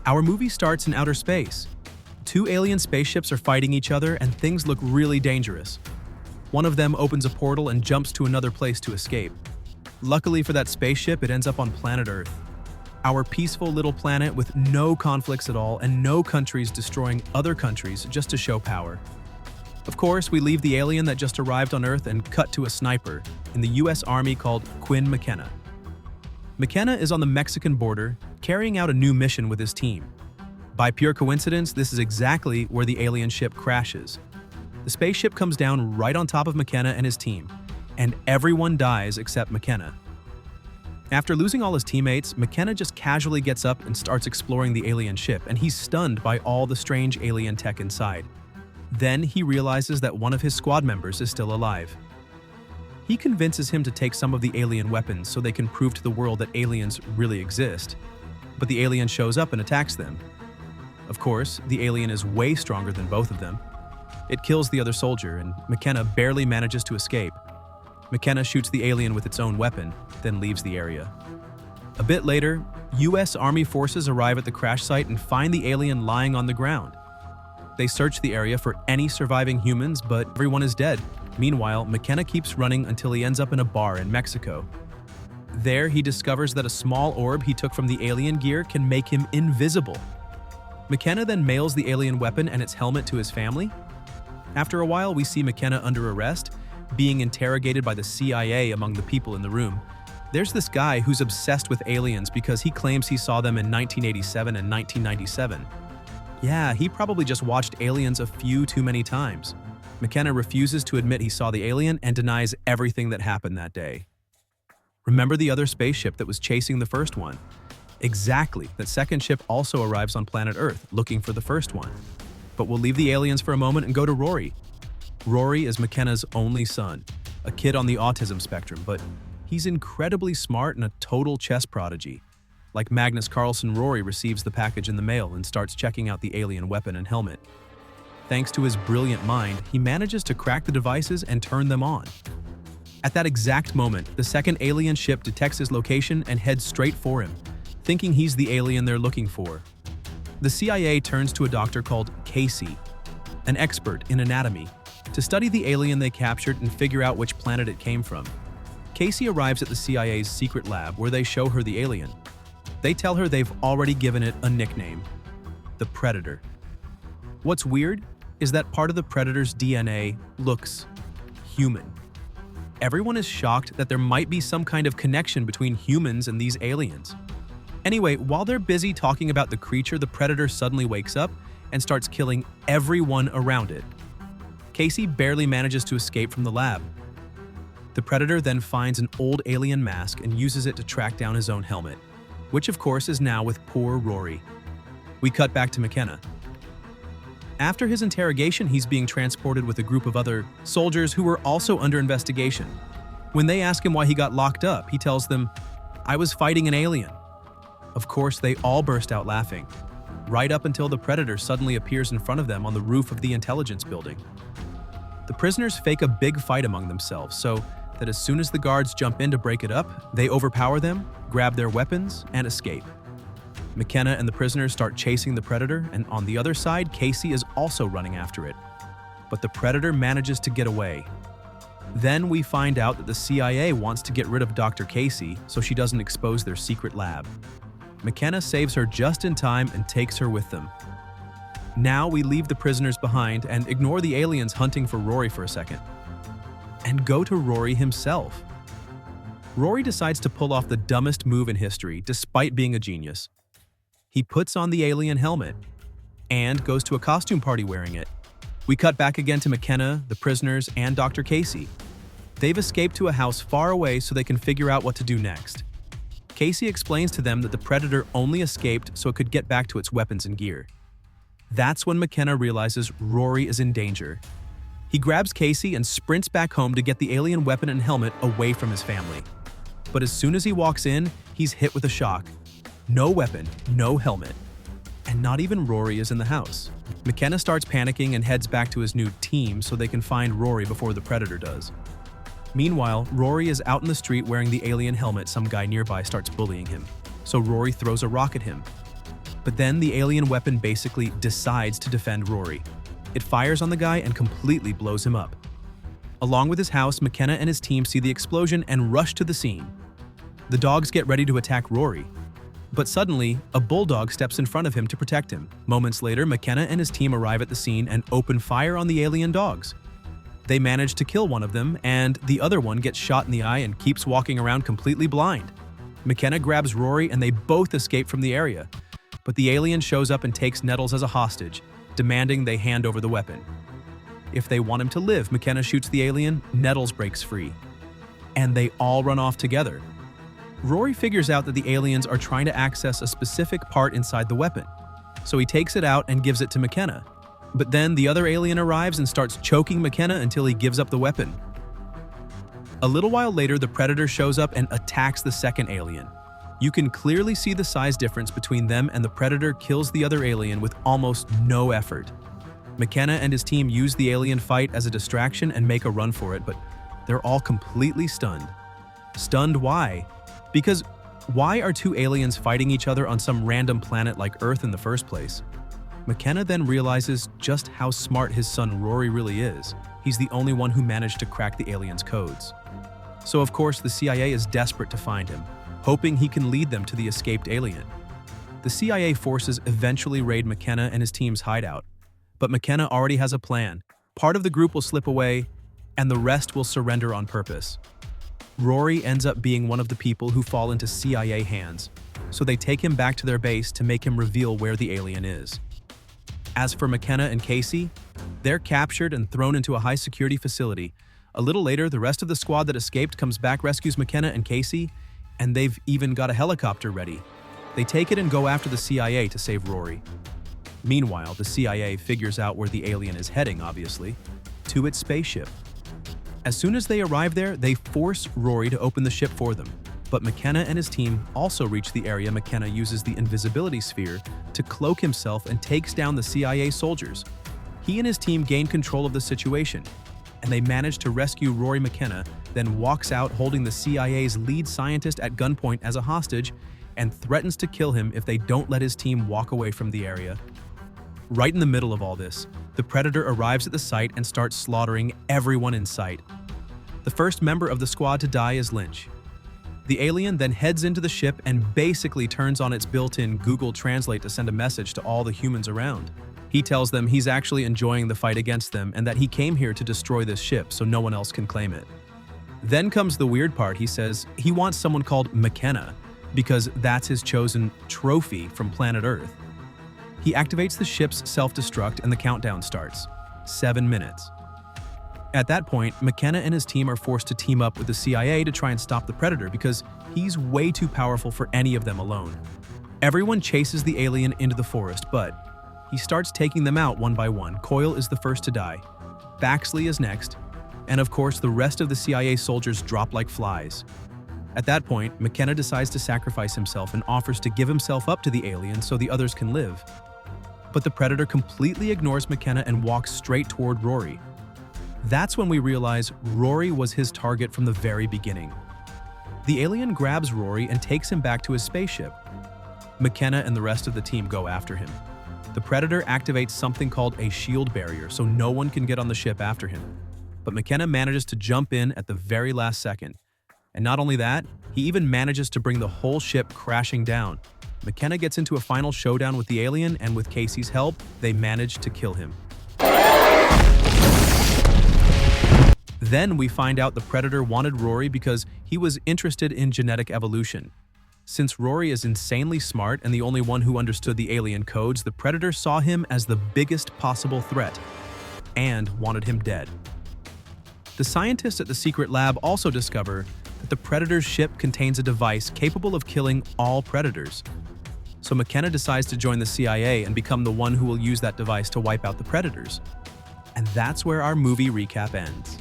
Our movie starts in outer space. Two alien spaceships are fighting each other and things look really dangerous. One of them opens a portal and jumps to another place to escape. Luckily for that spaceship, it ends up on planet Earth. Our peaceful little planet with no conflicts at all and no countries destroying other countries just to show power. Of course, we leave the alien that just arrived on Earth and cut to a sniper in the US Army called Quinn McKenna. McKenna is on the Mexican border, carrying out a new mission with his team. By pure coincidence, this is exactly where the alien ship crashes. The spaceship comes down right on top of McKenna and his team, and everyone dies except McKenna. After losing all his teammates, McKenna just casually gets up and starts exploring the alien ship, and he's stunned by all the strange alien tech inside. Then he realizes that one of his squad members is still alive. He convinces him to take some of the alien weapons so they can prove to the world that aliens really exist. But the alien shows up and attacks them. Of course, the alien is way stronger than both of them. It kills the other soldier, and McKenna barely manages to escape. McKenna shoots the alien with its own weapon, then leaves the area. A bit later, US Army forces arrive at the crash site and find the alien lying on the ground. They search the area for any surviving humans, but everyone is dead. Meanwhile, McKenna keeps running until he ends up in a bar in Mexico. There, he discovers that a small orb he took from the alien gear can make him invisible. McKenna then mails the alien weapon and its helmet to his family. After a while, we see McKenna under arrest, being interrogated by the CIA among the people in the room. There's this guy who's obsessed with aliens because he claims he saw them in 1987 and 1997. Yeah, he probably just watched Aliens a few too many times. McKenna refuses to admit he saw the alien and denies everything that happened that day. Remember the other spaceship that was chasing the first one? Exactly, that second ship also arrives on planet Earth, looking for the first one. But we'll leave the aliens for a moment and go to Rory. Rory is McKenna's only son, a kid on the autism spectrum, but he's incredibly smart and a total chess prodigy. Like Magnus Carlsen, Rory receives the package in the mail and starts checking out the alien weapon and helmet. Thanks to his brilliant mind, he manages to crack the devices and turn them on. At that exact moment, the second alien ship detects his location and heads straight for him, thinking he's the alien they're looking for. The CIA turns to a doctor called Casey, an expert in anatomy, to study the alien they captured and figure out which planet it came from. Casey arrives at the CIA's secret lab where they show her the alien. They tell her they've already given it a nickname, the Predator. What's weird is that part of the Predator's DNA looks human. Everyone is shocked that there might be some kind of connection between humans and these aliens. Anyway, while they're busy talking about the creature, the Predator suddenly wakes up and starts killing everyone around it. Casey barely manages to escape from the lab. The Predator then finds an old alien mask and uses it to track down his own helmet, which of course is now with poor Rory. We cut back to McKenna. After his interrogation, he's being transported with a group of other soldiers who were also under investigation. When they ask him why he got locked up, he tells them, "I was fighting an alien." Of course, they all burst out laughing, right up until the Predator suddenly appears in front of them on the roof of the intelligence building. The prisoners fake a big fight among themselves so that as soon as the guards jump in to break it up, they overpower them, grab their weapons, and escape. McKenna and the prisoners start chasing the Predator, and on the other side, Casey is also running after it. But the Predator manages to get away. Then we find out that the CIA wants to get rid of Dr. Casey so she doesn't expose their secret lab. McKenna saves her just in time and takes her with them. Now we leave the prisoners behind and ignore the aliens hunting for Rory for a second, and go to Rory himself. Rory decides to pull off the dumbest move in history despite being a genius. He puts on the alien helmet and goes to a costume party wearing it. We cut back again to McKenna, the prisoners, and Dr. Casey. They've escaped to a house far away so they can figure out what to do next. Casey explains to them that the Predator only escaped so it could get back to its weapons and gear. That's when McKenna realizes Rory is in danger. He grabs Casey and sprints back home to get the alien weapon and helmet away from his family. But as soon as he walks in, he's hit with a shock. No weapon, no helmet. And not even Rory is in the house. McKenna starts panicking and heads back to his new team so they can find Rory before the Predator does. Meanwhile, Rory is out in the street wearing the alien helmet. Some guy nearby starts bullying him, so Rory throws a rock at him. But then the alien weapon basically decides to defend Rory. It fires on the guy and completely blows him up. Along with his house, McKenna and his team see the explosion and rush to the scene. The dogs get ready to attack Rory. But suddenly, a bulldog steps in front of him to protect him. Moments later, McKenna and his team arrive at the scene and open fire on the alien dogs. They manage to kill one of them, and the other one gets shot in the eye and keeps walking around completely blind. McKenna grabs Rory and they both escape from the area. But the alien shows up and takes Nettles as a hostage, demanding they hand over the weapon. If they want him to live, McKenna shoots the alien, Nettles breaks free. And they all run off together. Rory figures out that the aliens are trying to access a specific part inside the weapon, so he takes it out and gives it to McKenna. But then the other alien arrives and starts choking McKenna until he gives up the weapon. A little while later, the Predator shows up and attacks the second alien. You can clearly see the size difference between them, and the Predator kills the other alien with almost no effort. McKenna and his team use the alien fight as a distraction and make a run for it, but they're all completely stunned. Stunned why? Because why are two aliens fighting each other on some random planet like Earth in the first place? McKenna then realizes just how smart his son Rory really is. He's the only one who managed to crack the aliens' codes. So of course the CIA is desperate to find him, hoping he can lead them to the escaped alien. The CIA forces eventually raid McKenna and his team's hideout, but McKenna already has a plan. Part of the group will slip away, and the rest will surrender on purpose. Rory ends up being one of the people who fall into CIA hands, so they take him back to their base to make him reveal where the alien is. As for McKenna and Casey, they're captured and thrown into a high-security facility. A little later, the rest of the squad that escaped comes back, rescues McKenna and Casey, and they've even got a helicopter ready. They take it and go after the CIA to save Rory. Meanwhile, the CIA figures out where the alien is heading, obviously, to its spaceship. As soon as they arrive there, they force Rory to open the ship for them. But McKenna and his team also reach the area. McKenna uses the invisibility sphere to cloak himself and takes down the CIA soldiers. He and his team gain control of the situation, and they manage to rescue Rory. McKenna then walks out holding the CIA's lead scientist at gunpoint as a hostage and threatens to kill him if they don't let his team walk away from the area. Right in the middle of all this, the Predator arrives at the site and starts slaughtering everyone in sight. The first member of the squad to die is Lynch. The alien then heads into the ship and basically turns on its built-in Google Translate to send a message to all the humans around. He tells them he's actually enjoying the fight against them and that he came here to destroy this ship so no one else can claim it. Then comes the weird part. He says he wants someone called McKenna because that's his chosen trophy from planet Earth. He activates the ship's self-destruct and the countdown starts. 7 minutes. At that point, McKenna and his team are forced to team up with the CIA to try and stop the Predator because he's way too powerful for any of them alone. Everyone chases the alien into the forest, but he starts taking them out one by one. Coyle is the first to die. Baxley is next, and of course the rest of the CIA soldiers drop like flies. At that point, McKenna decides to sacrifice himself and offers to give himself up to the alien so the others can live. But the Predator completely ignores McKenna and walks straight toward Rory. That's when we realize Rory was his target from the very beginning. The alien grabs Rory and takes him back to his spaceship. McKenna and the rest of the team go after him. The Predator activates something called a shield barrier so no one can get on the ship after him. But McKenna manages to jump in at the very last second. And not only that, he even manages to bring the whole ship crashing down. McKenna gets into a final showdown with the alien, and with Casey's help, they manage to kill him. Then we find out the Predator wanted Rory because he was interested in genetic evolution. Since Rory is insanely smart and the only one who understood the alien codes, the Predator saw him as the biggest possible threat and wanted him dead. The scientists at the secret lab also discover that the Predator's ship contains a device capable of killing all predators. So McKenna decides to join the CIA and become the one who will use that device to wipe out the predators. And that's where our movie recap ends.